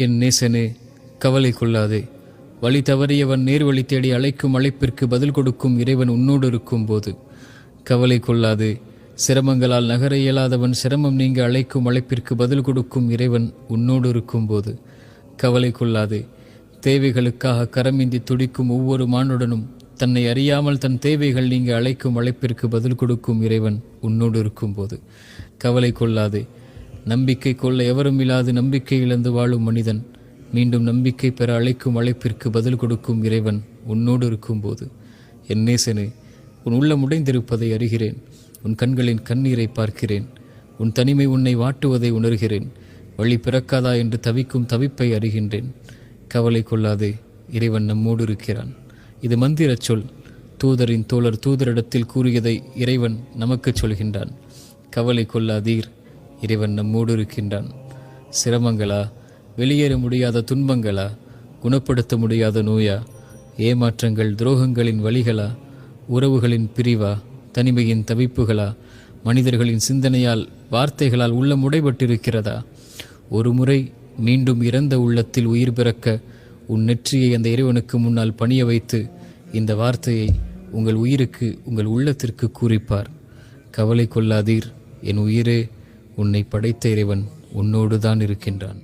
என் நேசனே, கவலை கொள்ளாதே. வழி தவறியவன் நேர்வழி தேடி அழைக்கும் அழைப்பிற்கு பதில் கொடுக்கும் இறைவன் உன்னோடு இருக்கும்போது கவலை கொள்ளாதே. சிரமங்களால் நகர இயலாதவன் சிரமம் நீங்க அழைக்கும் அழைப்பிற்கு பதில் கொடுக்கும் இறைவன் உன்னோடு இருக்கும்போது கவலை கொள்ளாதே. தேவைகளுக்காக கரமிந்தி துடிக்கும் ஒவ்வொரு மானுடனும் தன்னை அறியாமல் தன் தேவைகள் நீங்க அழைக்கும் அழைப்பிற்கு பதில் கொடுக்கும் இறைவன் உன்னோடு இருக்கும்போது கவலை கொள்ளாதே. நம்பிக்கை கொள்ள எவரும் இல்லாது நம்பிக்கை இழந்து வாழும் மனிதன் மீண்டும் நம்பிக்கை பெற அழைக்கும் அழைப்பிற்கு பதில் கொடுக்கும் இறைவன் உன்னோடு இருக்கும்போது என் நேசனே, உன் உள்ளம் உடைந்திருப்பதை அறிகிறேன். உன் கண்களின் கண்ணீரை பார்க்கிறேன். உன் தனிமை உன்னை வாட்டுவதை உணர்கிறேன். வழி பிறக்காதா என்று தவிக்கும் தவிப்பை அறிகின்றேன். கவலை கொள்ளாதே, இறைவன் நம்மோடு இருக்கிறான். இது மந்திர சொல். தூதரின் தோழர் தூதரிடத்தில் கூறியதை இறைவன் நமக்கு சொல்கின்றான். கவலை கொள்ளாதீர், இறைவன் நம்மோடு இருக்கின்றான். சிரமங்களா, வெளியேற முடியாத துன்பங்களா, குணப்படுத்த முடியாத நோயா, ஏமாற்றங்கள் துரோகங்களின் வழிகளா, உறவுகளின் பிரிவா, தனிமையின் தவிப்புகளா, மனிதர்களின் சிந்தனையால் வார்த்தைகளால் உள்ளம் உடைபட்டிருக்கிறதா? ஒரு முறை மீண்டும் இறந்த உள்ளத்தில் உயிர் பிறக்க உன் நெற்றியை அந்த இறைவனுக்கு முன்னால் பணிய வைத்து இந்த வார்த்தையை உங்கள் உயிருக்கு, உங்கள் உள்ளத்திற்கு கூறிப்பார். கவலை கொள்ளாதீர் என் உயிரே, உன்னை படைத்த இறைவன் உன்னோடு தான் இருக்கின்றான்.